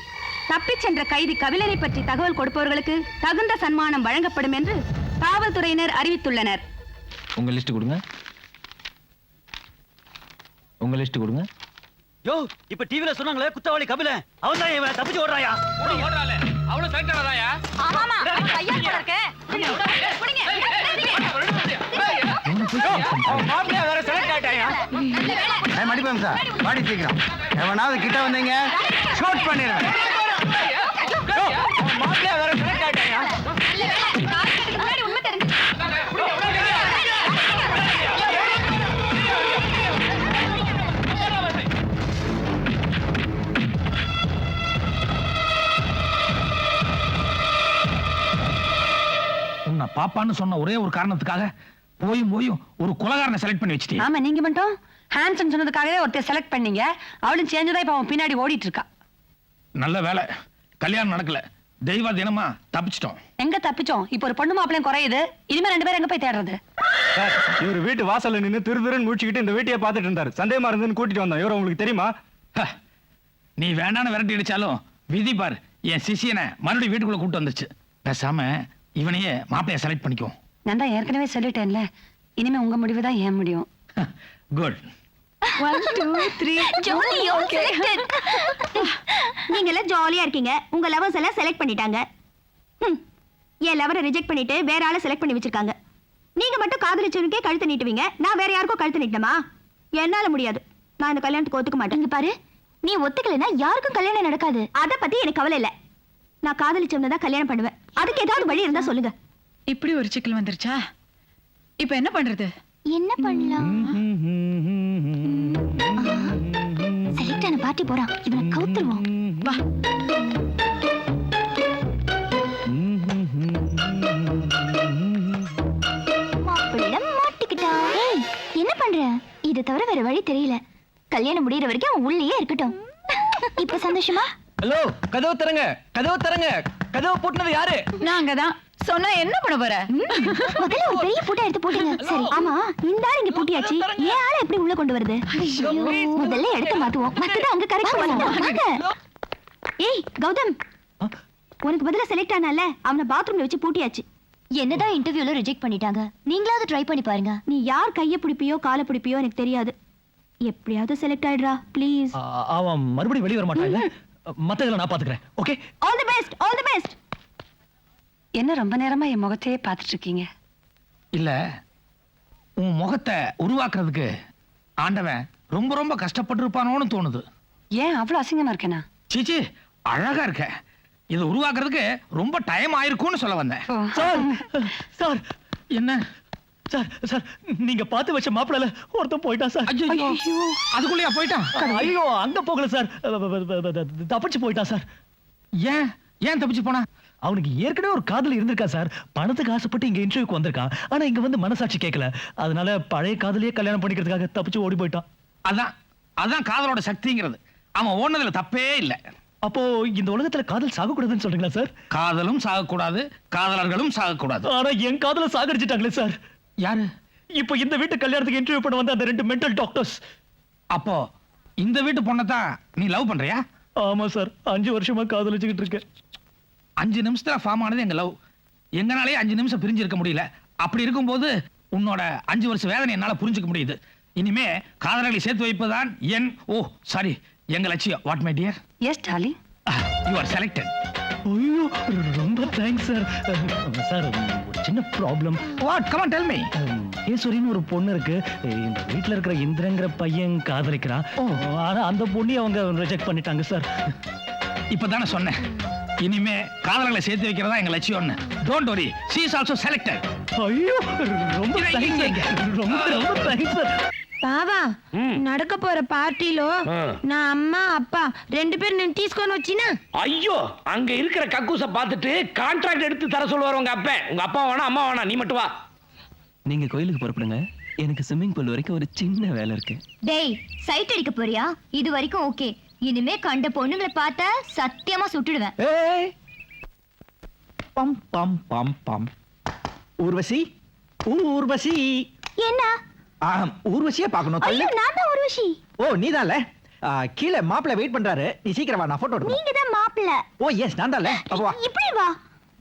தப்பிச் சென்ற கைதி கபிலனை பற்றி தகவல் கொடுப்பவர்களுக்கு தகுந்த சன்மானம் வழங்கப்படும் என்று காவல்துறையினர் அறிவித்துள்ளனர். உங்க லிஸ்ட் கொடுங்க. உங்க லிஸ்ட் கொடுங்க. யோ, இப்ப டிவில சொன்னாங்களே குற்றவாளி கபிலன், அவன் தான் இவன் தப்பிச்சு ஓடுறாயா? ஓடுறாளே, அவளோ செலக்ட் ஆனதாயா? ஆமாமா, அவன் பையன் போல இருக்கே. புடிங்க. மாப்பிள்ளையா வேற செலக்ட் ஆயிட்டாயா? மடிப்பேன் சார், பாடி சீக்கிரம். எவனாவது கிட்ட வந்தீங்க ஷூட் பண்ணிடுறேன். மாப்பிள்ளையா வேற செலக்ட் ஆயிட்டாயா? உண்மை தெரிஞ்சு உன்னை பாப்பான்னு சொன்ன ஒரே ஒரு காரணத்துக்காக போயும் ஒரு கொலைகாரனை செலக்ட் பண்ணி வச்சிட்டீங்க. ஆமா, நீங்க மட்டும் ஹேண்ட்ஸம் சொன்னதுக்காகவே ஒருத்தர் செலக்ட் பண்ணீங்க. அவளும் சேர்ந்துதான் இப்ப அவன் பின்னாடி ஓடிட்டு இருக்கா. நல்ல வேலை, கல்யாணம் நடக்கல. தெய்வ தினமா தப்பிச்சிட்டோம். எங்க தப்பிச்சோம்? இப்ப ஒரு பொண்ணு மாப்பிளையும் குறையுது. இனிமே 2 பேரும் எங்க போய் தேடுறது? இவர் வீட்டு வாசல்ல நின்னு திருன்னு முடிச்சுக்கிட்டு இந்த வீட்டையே பார்த்துட்டு இருந்தாரு. சந்தேகமா இருந்துன்னு கூட்டிட்டு வந்தோம். இவரை உங்களுக்கு தெரியுமா? நீ வேண்டான்னு விரட்டி அடிச்சாலும் விதி பாரு, என் சிஷியனை மறுபடியும் வீட்டுக்குள்ள கூட்டு வந்துச்சு. பேசாம இவனையே மாப்பிளைய செலக்ட் பண்ணிக்கோ. நான் தான் ஏற்கனவே சொல்லிட்டேன்ல, இனிமே உங்க முடிவு தான் ஏன் முடியும். குட். 1 2 3 jolly selected. நீங்க எல்லாம் ஜாலியா இருக்கீங்க. உங்க லவர்ஸ் எல்லாம் செலக்ட் பண்ணிட்டாங்க. என் லவரை ரிஜெக்ட் பண்ணிட்டு வேற ஆளை செலக்ட் பண்ணி வச்சிருக்காங்க. நீங்க மட்டும் காதலிச்சவனுக்கே கழுத்து நீட்டுவீங்க, நான் வேற யாருக்கோ கழுத்து நீட்டணுமா? என்னால முடியாது. நான் இந்த கல்யாணத்துக்கு ஒத்துக்க மாட்டேன். இங்க பாரு, நீ ஒத்துக்கலைன்னா யாருக்கும் கல்யாணம் நடக்காது. அத பத்தி எனக்கு கவலை இல்ல. நான் காதலிச்சவனை தான் கல்யாணம் பண்ணுவேன். அதுக்கு ஏதாவது வழி இருந்தா சொல்லுங்க. இப்படி ஒரு சிக்கல் வந்துருச்சா? இப்ப என்ன பண்றது? என்ன பண்ணலாம்? செலக்ட் ஆன பார்ட்டி போறான், இவனை கவுத்துருவோம். வா. என்ன பண்ற? இது தவிர வேற வழி தெரியல. கல்யாணம் முடியற வரைக்கும் அவன் உள்ளேயே இருக்கட்டும். இப்ப சந்தோஷமா? ஹலோ, கதவு தரங்க, கதவு தரங்க. கதவு போட்டுனது யாரு? நாங்க தான். சொன்னா என்ன பண்ண போற? முதல்ல ஒரு பெரிய பூட்டை எடுத்து போடுங்க. சரி, ஆமா, இந்த ஆள் இங்க பூட்டியாச்சு. ஏன் ஆளை எப்படி உள்ள கொண்டு வருது? ஐயோ, முதல்ல எடுத்து மாத்துவோம். மத்தத அங்க கரெக்ட் பண்ணுவோம். ஏய் கௌதம், உனக்கு பதிலா செலக்ட் ஆனால அவனை பாத்ரூம்ல வச்சு பூட்டியாச்சு. என்னதான் இன்டர்வியூல ரிஜெக்ட் பண்ணிட்டாங்க. நீங்களாவது ட்ரை பண்ணி பாருங்க. நீ யார் கைய பிடிப்பியோ காலை பிடிப்பியோ எனக்கு தெரியாது. எப்படியாவது செலக்ட் ஆயிடுறா ப்ளீஸ். அவன் மறுபடியும் வெளிய வர மாட்டான்ல. மத்ததெல்லாம் நான் பாத்துக்கறேன். Okay, all the best, all the best. என்ன ரொம்ப நேரமா என் முகத்தையே பார்த்துட்டு இருக்கீங்க? இல்ல, உன் முகத்தை உருவாக்குறதுக்கு ஆண்டவன் ரொம்ப ரொம்ப கஷ்டப்பட்டு இருப்பானோன்னு தோணுது. ஏன் அவ்வளவு அசிங்கமா இருக்கேனா? சீச்சி, அழகா இருக்க. இது உருவாக்குறதுக்கு ரொம்ப டைம் ஆயிருக்கும்னு சொல்ல வந்தேன். சார் சார் என்ன சார் சார், நீங்க பார்த்து வச்ச மாப்பிள்ளல ஒருத்தன் போயிட்டான் சார். ஐயோ, அதுக்குள்ளேயா போயிட்டான்? ஐயோ, அங்க போகல சார், தப்பிச்சு போயிட்டான் சார். ஏன் ஏன் தப்பிச்சு போனா? அவனுக்கு ஏற்கனவே ஒரு காதல் இருந்திருக்கா சார். பணத்துக்கு ஆசைப்பட்டு இங்க இன்டர்வியூக்கு வந்திருக்கான். ஆனா இங்க வந்து மனசாட்சி கேட்கல. அதனால பழைய காதலியே கல்யாணம் பண்ணிக்கிறதுக்காக தப்பிச்சு ஓடி போயிட்டான். அதான் காதலோட சக்திங்கிறது. அவன் ஓடுனதுல தப்பே இல்லை. அப்போ இந்த உலகத்துல காதல் சாகக்கூடாதுன்னு சொல்றீங்களா சார்? காதலும் சாகக்கூடாது, காதலர்களும் சாகக்கூடாது. ஆனா என் காதல சாகடிச்சிட்டாங்களே சார். யாரு? இப்போ இந்த வீட்டு கல்யாணத்துக்கு இன்டர்வியூ பண்ண வந்த அந்த 2 மென்டல் டாக்டர்ஸ். அப்போ இந்த வீட்டு பொண்ணத்தான் நீ லவ் பண்றியா? ஆமா சார், 5 வருஷமா காதலிச்சுக்கிட்டு இருக்கேன். 5 நிமிஷத்துல ஃபார்ம் ஆனது எங்க லவ். எங்கனாலே 5 நிமிஷம் பிரிஞ்சிருக்க முடியல. அப்படி இருக்கும்போது உன்னோட 5 வருஷ வேதனை என்னால புரிஞ்சுக்க முடியுது. இனிமே காதலர்களை சேர்த்து வைப்பதுதான் எங்க லட்சியம். What my dear? Yes darling. You are selected. ஐயோ, ரொம்ப தேங்க்ஸ் சார். சார், ஒரு சின்ன problem. What? Come on tell me. ஈஸ்வரின்னு ஒரு பொண்ணு இருக்கு. இந்த வீட்ல இருக்கிற இந்திரங்கிற பையன் காதலிக்கிறான். ஆனா அந்த பொண்ணை அவங்க ரிஜெக்ட் பண்ணிட்டாங்க சார். இப்பதானே சொன்னேன், இனிமே காதலர்களை சேர்த்து வைக்கிறதா எங்க லட்சியம்னு. Don't worry, she is also selected. ஐயோ, ரொம்ப தேங்க்ஸ். ரொம்ப தேங்க்ஸ் சார். బావా నడక పోற పార్టీలో నా అమ్మ అప్ప 2 பேர் నేను తీసుకొని వచ్చినా. ஐயோ, அங்க இருக்கிற கக்கூச பார்த்துட்டு கான்ட்ராக்ட் எடுத்து தர சொல்லுவார் உங்க அப்பா. உங்க அப்பா வேணா, அம்மா வேணா, நீ மட்டும் வா. நீங்க கோயிலுக்கு புறப்படுங்க. எனக்கு ஸ்விம்மிங் பூல் வரைக்கும் ஒரு சின்ன வேலை இருக்கு. டேய், சைட் அடிக்க போறியா? இது வரைக்கும் ஓகே. இனிமே கண்ட பொண்ணுங்களை பார்த்தா சத்தியமா சுட்டுடுவேன். ஏய், பம் பம் பம் பம். ஊர்வசி, ஊர்வசி. என்ன? ஊர்வசியே பார்க்கணும். ஐயோ, நான் தான் ஊர்வசி. ஓ, நீதான்ல. கீழே மாப்பிள்ளை வெயிட் பண்றாரு. நீ சீக்கிரம் வா, நான் போட்டோ எடுக்கணும். நீங்க தான் மாப்பிள்ளை. ஓ எஸ், நான் தான்ல. அப்ப வா. இப்படி வா.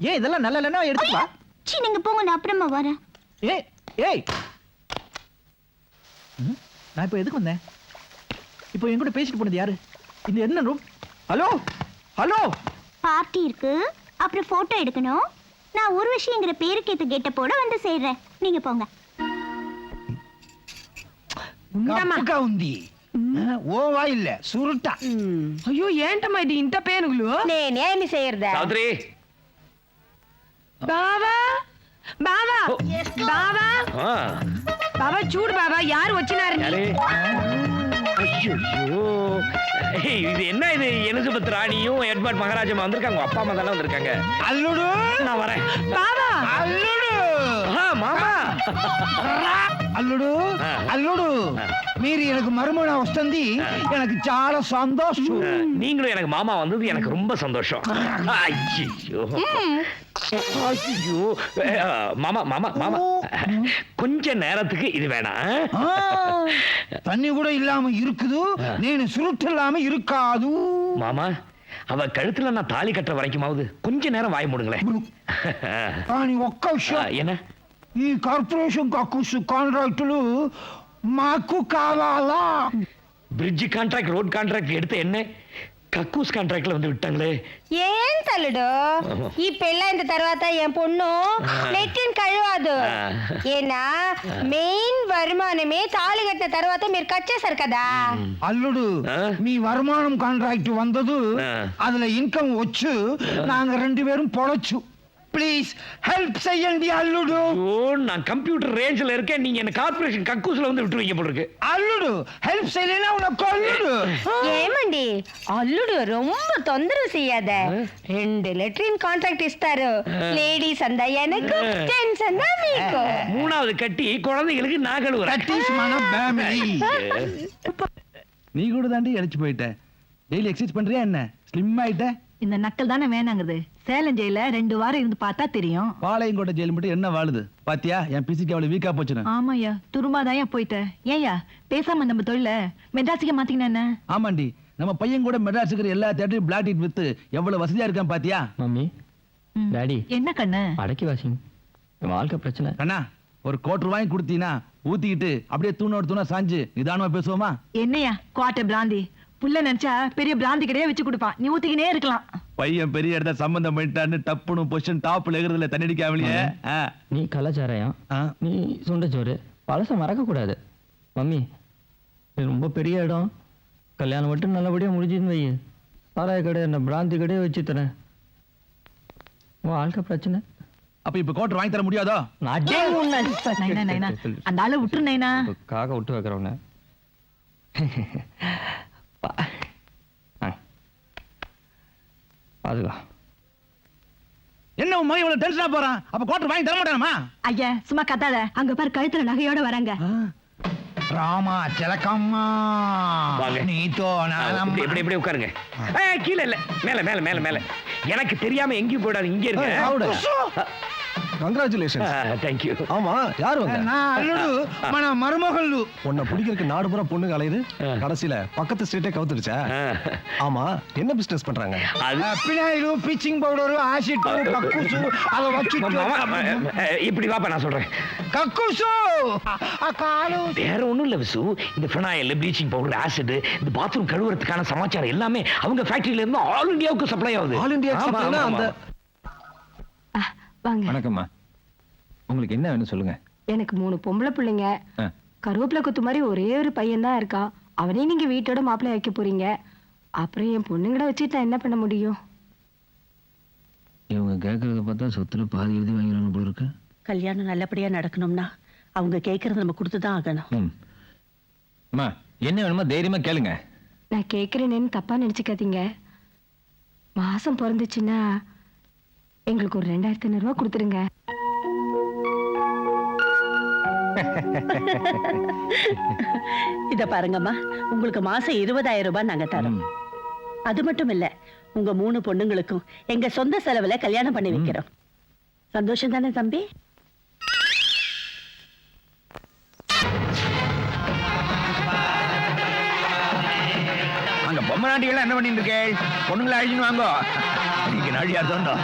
ஏய், இதெல்லாம் நல்ல இல்லைன்னா எடுத்து வா. சீ, நீங்க போங்க, நான் அப்புறமா வரேன். ஏய் ஏய், நான் இப்போ எதுக்கு வந்தேன்? இப்போ என் கூட பேசிட்டு போனது யாரு? இது என்ன ரூம்? Hello hello. பார்ட்டி இருக்கு, அப்புறம் போட்டோ எடுக்கணும். நான் ஊர்வசிங்கிற பேருக்கு ஏத்த கெட்டப்போட வந்து சேர்றேன். நீங்க போங்க. ఉంది ఓ వాయిల్ల సురుట. అయ్యో, ఏంటమ్మా ఇది ఇంత పేనుగులు? నేనేమి చేయరుదా? சௌத்ரி, బావా బావా బావా బావా, చూడు బావా, యారు వచ్చినారని. யாரு? ஐயோ, இது என்ன? இது எலிசபெத் ராணியும் எட்வர்ட் மகாராஜா வந்திருக்காங்க. அப்பா அம்மா தானே வந்திருக்காங்க. అల్లుడు, நான் வரேன். బావా, అల్లుడు, மாமா. అల్లుడు, అల్లుడు, మీరు எனக்கு மருமகனா వస్తుంది. எனக்கு చాలా సంతోషం. நீங்களும் எனக்கு மாமா வந்தது எனக்கு ரொம்ப சந்தோஷம். ஐயோ ஐயோ, மாமா மாமா மாமா, கொஞ்ச நேரத்துக்கு இது வேணாம். தண்ணி கூட இல்லாம இருக்குது. నేను சுருட்டு இல்லாம இருக்காது. மாமா, அவ கழுத்துல நான் தாலி கட்டுற வரைக்குமாவது கொஞ்ச நேரம் வாய மூடுங்களேன். కానీ ఒక్క విషయం, என்ன? ఈ కార్పొరేషన్ కక్కుసు కాంట్రాక్టులు మాకు కావాలా? பிரிட்ஜ் கான்ட்ராக்ட், ரோட் கான்ட்ராக்ட் எடுத்த என்ன కక్కూస్ కాంట్రాక్ట్ வந்து விட்டாங்களே. ఏం తల్లుడు ఈ పెళ్ళైన తర్వాత ఏం పొన్ను నెట్టిన్ కழுవాదు. ఏనా మెయిన్ வருமானமே తాళి కట్టిన తర్వాత మీరు కట్ చేశారు కదా. అల్లుడు మీ வருமானம் కాంట్రాక్ట్ வந்தது, அதுல இன்கம் వచ్చు, நாங்க 2 பேரும் பொழைச்சு. ப்ளீஸ் ஹெல்ப் செய்யுங்க అల్లుడు. ஓ, நான் கம்ப்யூட்டர் ரேஞ்சில இருக்கேன், நீங்க என்ன கார்ப்பரேஷன் கக்கூஸ்ல வந்து விட்டுருவீங்க போல இருக்கு. అల్లుడు హెల్ప్ చేయలేనా உனக்கு అల్లుడు? ఏమండి అల్లుడు ரொம்ப தொந்தரவு செய்யாத. 2 లెట్రిన్ కాంట్రాక్ట్ ఇస్తారు. లేడీస్ అందా எனக்கு, జెంట్స్ అందా మీకు. 3வது கட்டி குழந்தைகளுக்கு நான் கழுவுறேன். దట్ ఈస్ మన ఫ్యామిలీ. நீ கூட தாண்டி அடிச்சு போயிட்ட. டெய்லி எக்ஸசைஸ் பண்றியா என்ன? ஸ்லிம் ஆயிட்ட. இந்த நக்கல் தானே வேணாங்குது. சேலம் ஜெயில 2 வாரம் இருந்து பார்த்தா தெரியும். பாளையங்கோட்டை ஜெயில் மட்டும் என்ன வாழுது பாத்தியா? என் பிசிக்கு அவ்வளவு வீக்கா போச்சுன்னு. ஆமாய்யா, துருமாதாயா போயிட்ட. ஏய்யா பேசாம நம்ம தொழில மெட்ராஸுக்கு மாத்திக்கினா என்ன? ஆமாண்டி, நம்ம பையன் கூட மெட்ராஸுக்கு எல்லா தேட்டரையும் பிளாக் டீட் வித்து எவ்வளவு வசதியா இருக்கான் பாத்தியா? மம்மி, டாடி, என்ன கண்ணு? அடக்கி வாசிங்க, வாழ்க்கை பிரச்சனை. கண்ணா, ஒரு ₹1 கொடுத்தீனா ஊத்திக்கிட்டு அப்படியே தூணோட தூணா சாஞ்சு நிதானமா பேசுவோமா? என்னையா குவாட்டர் பிராந்தி? புள்ள நினைச்சா பெரிய பிராந்தி கடையே வச்சு கொடுப்பான். நீ ஊத்திக்கினே இருக்கலாம். பையன் பெரிய இடத்த சம்பந்தம் பண்ணிட்டான்னு டப்புனு பொசிஷன் டாப்ல எகிறதுல தண்ணி அடிக்காமலையே. நீ கலாச்சாரம், நீ சுண்டச்சோறு பழச மறக்க கூடாது. மம்மி, இது ரொம்ப பெரிய இடம், கல்யாணம் மட்டும் நல்லபடியா முடிஞ்சுன்னு வை. சாராய கடை என்ன பிராந்தி கடையே வச்சு தரேன். வாழ்க்கை பிரச்சனை. அப்ப இப்ப கோட்டர் வாங்கி தர முடியாதோ? நைனா, நைனா, அந்த ஆளை விட்டுரு நைனா. காக விட்டு வைக்கிறவன பாதுகா. என்ன உன் மகன் இவ்வளவு டென்ஷனா போறான்? அப்ப கோட்டர் வாங்கி தர மாட்டானா? ஐயா சும்மா கத்தாத. அங்க பாரு கழுத்துல நகையோட வராங்க. ராமா சிலக்கம்மா, நீதோ இப்படி உட்காருங்க. கீழே இல்ல, மேல மேல மேல மேல. எனக்கு தெரியாம எங்கேயும் போயிடாது, இங்கே இருக்க. கங்க்ராச்சுலேஷன். Thank you. ஆமா, யார் வந்தா? நான் அல்லுடு మన மருமகளு. உன்னை பிடிக்கிறதுக்கு நாடு பூரா பொண்ணுங்க அலையுது, கடைசியில பக்கத்து ஸ்ட்ரீட்டே கவுத்துடுச்சா? ஆமா, என்ன பிசினஸ் பண்றாங்க? பினாயிலு, பீச்சிங் பவுடர், ஆசிட், கக்கூசு, அத வச்சு இப்படி வாப்பா நான் சொல்றேன். கக்கூசு காலு வேற ஒண்ணும் இல்ல விசு. இந்த பினாயில், ப்ளீச்சிங் பவுடர், ஆசிட், இந்த பாத்ரூம் கழுவுறதுக்கான சமாச்சாரம் எல்லாமே அவங்க ஃபேக்டரியில இருந்து ஆல் இந்தியாவுக்கு சப்ளை ஆகுது. ஆல் இந்தியா அந்த. வாங்க. வணக்கம்மா, உங்களுக்கு என்ன வேணும் சொல்லுங்க. எனக்கு 3 பொம்பளை பிள்ளைங்க. கருவேப்பிலை குத்து மாதிரி ஒரே ஒரு பையன் தான் இருக்கான். அவனே நீங்க வீட்டோட மாப்பிள்ளை வைக்க போறீங்க. அப்புறம் என் பொண்ணுங்கட வச்சுட்டு என்ன பண்ண முடியும்? இவங்க கேட்கறத பார்த்தா சொத்துல பாதி எழுதி வாங்கிடணும் போல இருக்கு. கல்யாணம் நல்லபடியா நடக்கணும்னா அவங்க கேட்கறத நம்ம கொடுத்துதான் ஆகணும். அம்மா, என்ன வேணுமோ தைரியமா கேளுங்க. நான் கேட்கறேன்னு தப்பா நினைச்சுக்காதீங்க. மாசம் பிறந்துச்சுன்னா எங்களுக்கு ஒரு 2500 ரூபாய் கொடுத்துருங்க. இத பாருங்கம்மா, உங்களுக்கு மாசம் 20,000 ரூபாய் நாங்க தரோம். அது மட்டும் இல்ல, உங்க 3 பொண்ணுங்களுக்கும் எங்க சொந்த செலவுல கல்யாணம் பண்ணி வைக்கிறோம். சந்தோஷம் தானே தம்பி? அங்க பொம்மை நாட்டிகள் என்ன பண்ணிட்டு இருக்கேள்? பொண்ணுங்களை அழிச்சுன்னு வாங்கோ. நீங்க நாடியா தோண்டோ.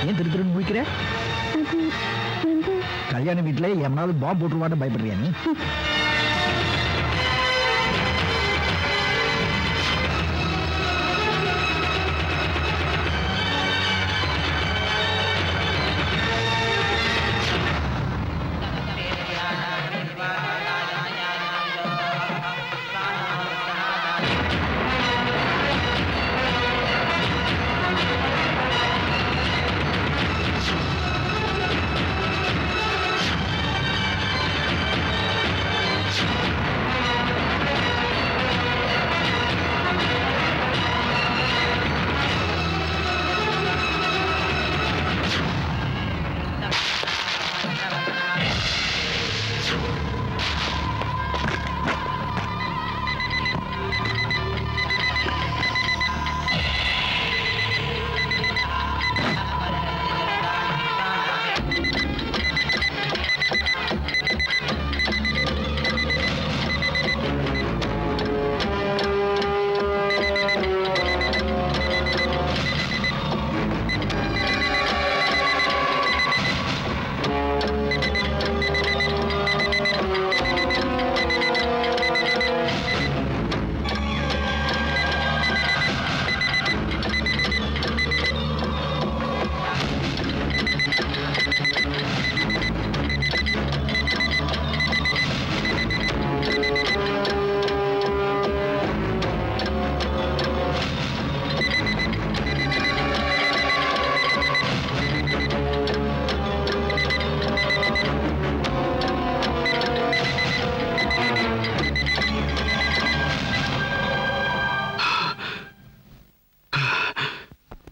ஏன் திருத்திருன்னு முடிக்கிற? கல்யாண வீட்டுல எவனாவது பாம்பு போட்டுருவான்னு பயப்படுறியா நீ?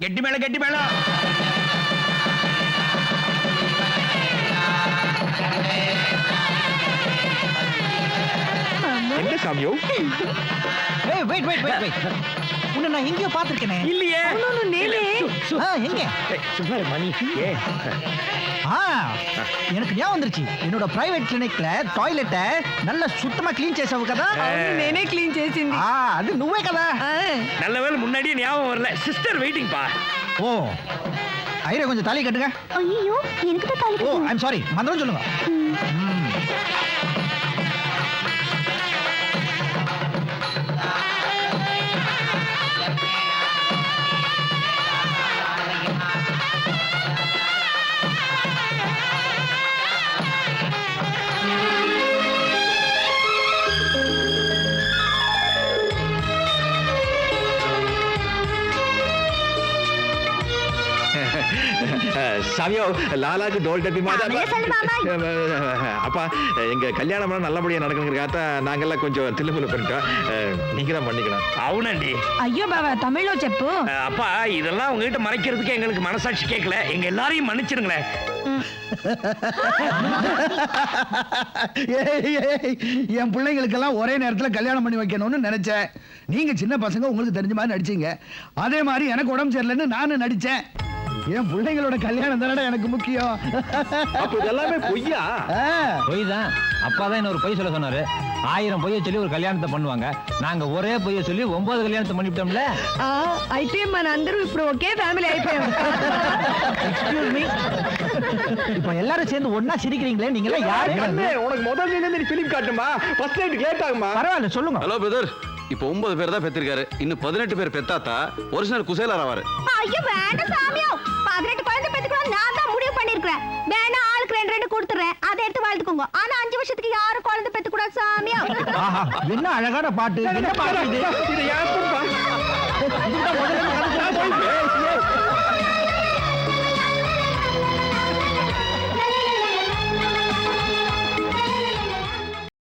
கெட்டி மேளம் கெட்டி மேளம். என்ன சாமியோ? ஏய் வெயிட் வெயிட் வெயிட் வெயிட். உன்னை நான் எங்கேயோ பார்த்திருக்கேனே. இல்லையே. எங்க? சும்மா மணி. எனக்கு ஞாபகம் வந்துருச்சு. என்னோட பிரைவேட் கிளினிக்ல டாய்லெட்டை நல்ல சுத்தமா க்ளீன் చేసావు కదా. నేనే క్లీన్ చేసింది. அது నువ్వే కదా. நல்ல வேளை முன்னாடியே ஞாபகம் வரல. சிஸ்டர் வெயிட்டிங் பா. ஓ ஐரே கொஞ்சம் தாலி கட்டுங்க. ஐயோ எனக்கு தான் தாலி ஓ ஐ அம் சாரி. மந்திரம் சொல்லுங்க. சாமியோ லாலாக்கு டோல் டப்பி நானே சொல்லு மாமா. அப்பா எங்க கல்யாணம் நல்லபடியா நடக்கணுங்கிறக்காக நாங்கெல்லாம் கொஞ்சம் தில்லுமுல்லு பண்ணிட்டோம். நீங்க தான் பண்ணிக்கணும். అవునండి. అయ్యో బావా తమిళ్లో చెప్పు. அப்பா இதெல்லாம் உங்ககிட்ட மறைக்கிறதுக்கு எங்களுக்கு மனசாட்சி கேட்கல. எங்க எல்லாரையும் மன்னிச்சிருங்களேன். என் பிள்ளைங்களுக்கெல்லாம் ஒரே நேரத்துல கல்யாணம் பண்ணி வைக்கணும்னு நினைச்சேன். நீங்க சின்ன பசங்க உங்களுக்கு தெரிஞ்ச மாதிரி நடிச்சீங்க. அதே மாதிரி எனக்கு உடம்பு சரியில்லைன்னு நானும் நடிச்சேன். என் பிள்ளைங்களோட கல்யாணம் தானடா எனக்கு முக்கியம். அப்ப இதெல்லாமே பொய்யா? பொய் தான். அப்பா தான் என்ன ஒரு பொய் சொல்ல சொன்னாரு. 1000 பொய்யை சொல்லி ஒரு கல்யாணத்தை பண்ணுவாங்க. நாங்க ஒரே பொய்யை சொல்லி 9 கல்யாணத்தை பண்ணிவிட்டோம்ல. అయితే మనందరూ ఇప్పుడు ఒకే ఫ్యామిలీ అయిపోయాం. Excuse me. இப்போ எல்லாரும் சேர்ந்து ஒண்ணா சிரிக்கிறீங்களே, நீங்க எல்லாம் யாரு? உனக்கு முதல்ல இருந்து பிலிம் காட்டுமா? ஃபர்ஸ்ட் நைட் லேட் ஆகுமா? பரவாயில்ல சொல்லுங்க. ஹலோ பிரதர், இப்போ 9 பேர் தான் பெற்றிருக்காரு. இன்னும் 18 பேர் பெத்தாத்தா ஒரிஜினல் குசேலர் ஆவாரு. ஐயோ வேண்டாம் சாமியோ. 18 குழந்தை பெத்துக்கணும் நான் தான் முடிவு பண்ணிருக்கேன். வேணா ஆளுக்கு 2 கொடுத்துறேன். அதை எடுத்து வாழ்த்துக்கோங்க. ஆனா 5 வருஷத்துக்கு யாரும் குழந்தை பெத்து கூடாது சாமியோ. என்ன அழகான பாட்டு. என்ன பாட்டு இது? இது யாருப்பா? இதுதான் முதல்ல